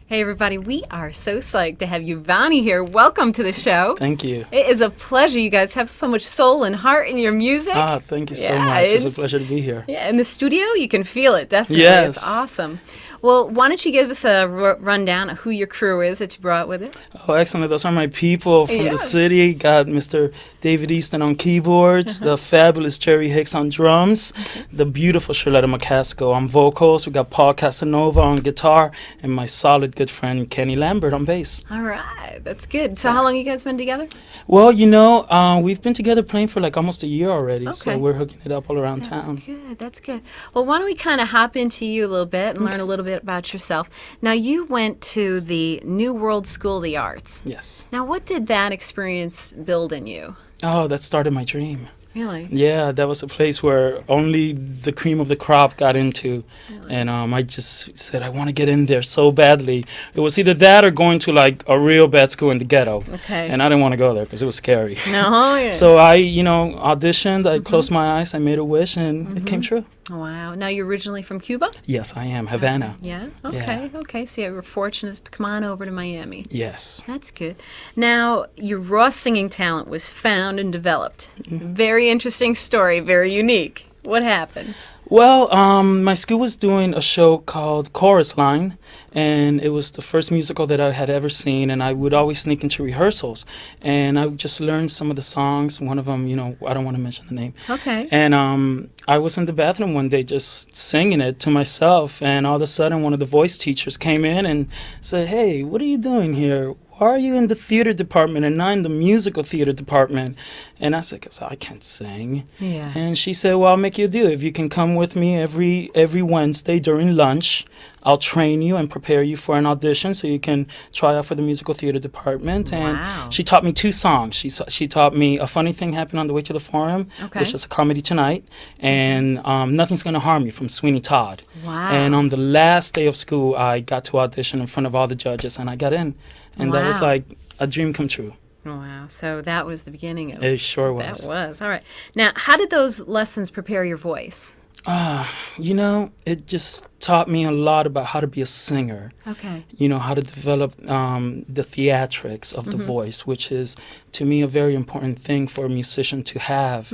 Hey everybody, we are so psyched to have YOVANNI here. Welcome to the show. Thank you. It is a pleasure. You guys have so much soul and heart in your music. Thank you so much. It's a pleasure to be here. Yeah, in the studio, you can feel it, definitely. Yes. It's awesome. Well, why don't you give us a rundown of who your crew is that you brought with it? Oh, excellent. Those are my people from the city. Got Mr. David Easton on keyboards, the fabulous Jerry Hicks on drums, the beautiful Charlotta McCaskill on vocals. We got Paul Casanova on guitar, and my solid good friend Kenny Lambert on bass. All right, that's good. So how long you guys been together? Well, we've been together playing for like almost a year already, so we're hooking it up all around town. That's good. Well, why don't we kind of hop into you a little bit and learn a little bit about yourself. Now, you went to the New World School of the Arts. Yes. Now, what did that experience build in you? Oh, that started my dream. Really? Yeah, that was a place where only the cream of the crop got into. Really? And I just said, I want to get in there so badly. It was either that or going to like a real bad school in the ghetto. Okay. And I didn't want to go there because it was scary. No, yeah. So I, auditioned, I closed my eyes, I made a wish, and it came true. Wow. Now, you're originally from Cuba? Yes, I am. Havana. Yeah? Okay. So you were fortunate to come on over to Miami. Yes. That's good. Now, your raw singing talent was found and developed. Very interesting story, very unique. What happened? Well, my school was doing a show called Chorus Line, and it was the first musical that I had ever seen, and I would always sneak into rehearsals, and I would just learn some of the songs. One of them, I don't want to mention the name. Okay. And I was in the bathroom one day just singing it to myself, and all of a sudden one of the voice teachers came in and said, "Hey, what are you doing here? Why are you in the theater department and not in the musical theater department?" And I said, "'Cause I can't sing." Yeah. And she said, "Well, I'll make you a deal. If you can come with me every Wednesday during lunch, I'll train you and prepare you for an audition so you can try out for the musical theater department." And she taught me 2 songs. She taught me A Funny Thing Happened on the Way to the Forum, which is a comedy tonight, and Nothing's Gonna Harm You from Sweeney Todd. Wow. And on the last day of school, I got to audition in front of all the judges, and I got in. And that was like a dream come true. Wow. So that was the beginning of it. It sure was. That was. All right. Now, how did those lessons prepare your voice? It just taught me a lot about how to be a singer. Okay. How to develop the theatrics of the voice, which is, to me, a very important thing for a musician to have,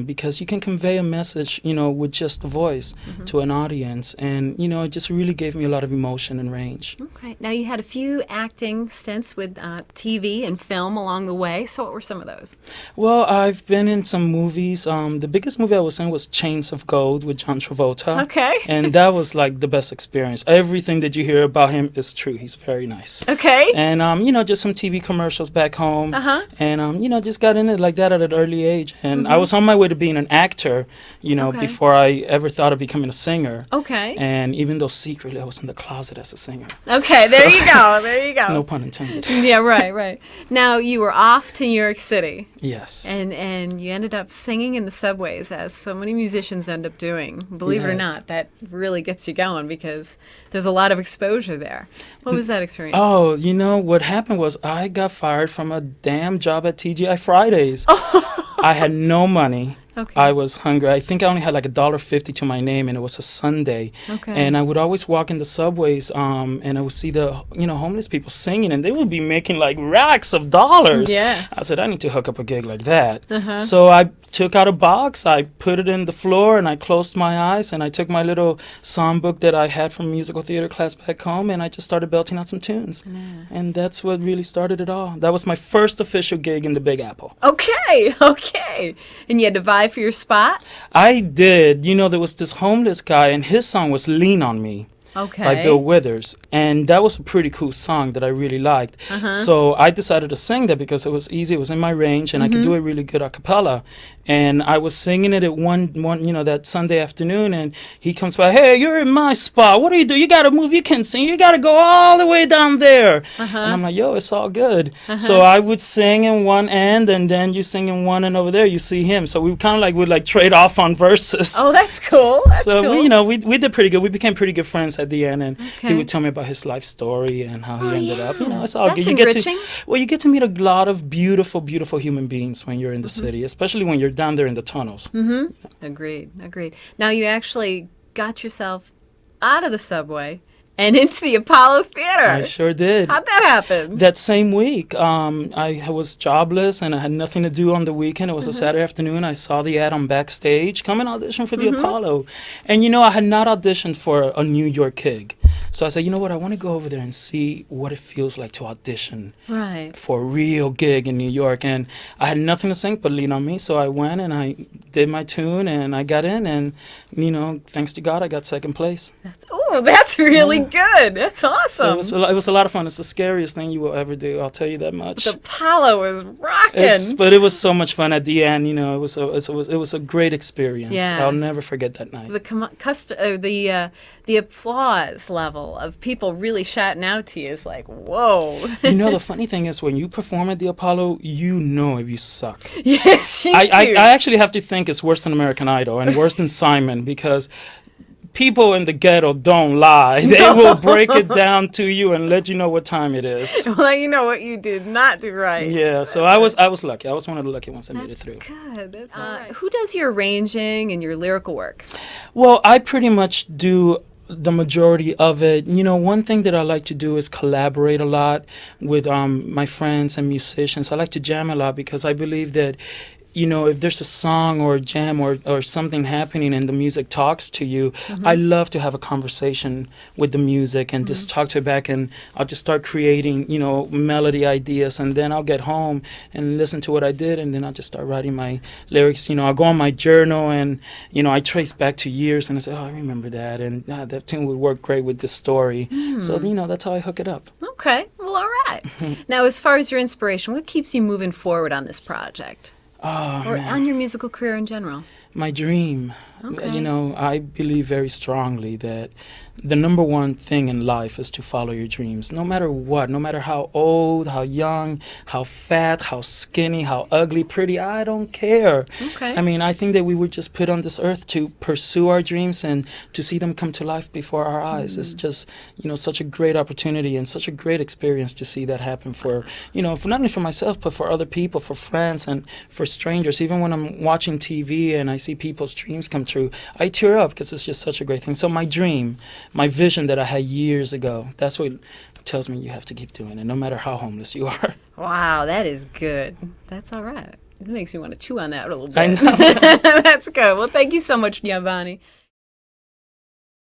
because you can convey a message, with just the voice to an audience. And, it just really gave me a lot of emotion and range. Okay. Now, you had a few acting stints with TV and film along the way. So what were some of those? Well, I've been in some movies. The biggest movie I was in was Chains of Gold with John Travolta. Okay. And that was like the best experience. Everything that you hear about him is true. He's very nice. Okay. And just some TV commercials back home. And just got in it like that at an early age. And I was on my way to being an actor, before I ever thought of becoming a singer. Okay. And even though secretly I was in the closet as a singer. Okay, there you go. No pun intended. Yeah, right. Now, you were off to New York City. Yes. And you ended up singing in the subways, as so many musicians end up doing. Believe it or not, that really gets you going because there's a lot of exposure there. What was that experience? Oh, what happened was I got fired from a damn job at TGI Fridays. I had no money. Okay. I was hungry. I think I only had like $1.50 to my name, and it was a Sunday. Okay. And I would always walk in the subways, and I would see the homeless people singing, and they would be making like racks of dollars. Yeah. I said, I need to hook up a gig like that. So I took out a box, I put it in the floor, and I closed my eyes, and I took my little songbook that I had from musical theater class back home, and I just started belting out some tunes. Yeah. And that's what really started it all. That was my first official gig in the Big Apple. Okay. And you had to vie for your spot? I did. There was this homeless guy, and his song was Lean on Me. Okay. By Bill Withers. And that was a pretty cool song that I really liked. So I decided to sing that because it was easy, it was in my range, and I could do it really good a cappella. And I was singing it at one that Sunday afternoon, and he comes by, "Hey, you're in my spot. What do? You got to move. You can sing. You got to go all the way down there." And I'm like, "Yo, it's all good." So I would sing in one end, and then you sing in one end over there, you see him. So we kind of would trade off on verses. Oh, that's cool. So cool. we did pretty good. We became pretty good friends at the end, and he would tell me about his life story and how he ended up. It's all that's good. Enriching. You get to meet a lot of beautiful, beautiful human beings when you're in the city, especially when you're down there in the tunnels. Agreed. Now you actually got yourself out of the subway and into the Apollo Theater. I sure did. How'd that happen? That same week, I was jobless and I had nothing to do on the weekend. It was a Saturday afternoon. I saw the ad on Backstage. Come and audition for the Apollo. And, I had not auditioned for a New York gig. So I said, you know what? I want to go over there and see what it feels like to audition for a real gig in New York. And I had nothing to sing but Lean on Me. So I went and I did my tune and I got in. And, thanks to God, I got second place. That's really good. That's awesome. It was a lot of fun. It's the scariest thing you will ever do. I'll tell you that much. The Apollo was rocking. But it was so much fun at the end. It was a great experience. Yeah. I'll never forget that night. The applause level of people really shouting out to you is like, whoa. The funny thing is when you perform at the Apollo, if you suck. Yes, you do. I actually have to think it's worse than American Idol and worse than Simon because people in the ghetto don't lie. They will break it down to you and let you know what time it is. Well, you know what you did not do right. Yeah, so I was lucky. I was one of the lucky ones that made it through. Good. That's all right. Who does your arranging and your lyrical work? Well, I pretty much do the majority of it. One thing that I like to do is collaborate a lot with my friends and musicians. I like to jam a lot because I believe that if there's a song or a jam or something happening and the music talks to you, I love to have a conversation with the music and just talk to it back, and I'll just start creating, melody ideas, and then I'll get home and listen to what I did, and then I'll just start writing my lyrics. I'll go on my journal and, I trace back to years and I say, oh, I remember that, and that tune would work great with this story. So, that's how I hook it up. Okay. Well, all right. Now, as far as your inspiration, what keeps you moving forward on this project? Or on your musical career in general? My dream. Okay. I believe very strongly that the number one thing in life is to follow your dreams, no matter what, no matter how old, how young, how fat, how skinny, how ugly, pretty, I don't care. Okay. I think that we were just put on this earth to pursue our dreams and to see them come to life before our eyes. It's just, such a great opportunity and such a great experience to see that happen for not only for myself, but for other people, for friends and for strangers. Even when I'm watching TV and I see people's dreams come true, I tear up because it's just such a great thing. So my dream, my vision that I had years ago, that's what tells me you have to keep doing it, no matter how homeless you are. Wow, that is good. That's all right. It makes me want to chew on that a little bit. I know. That's good. Well, thank you so much, YOVANNI.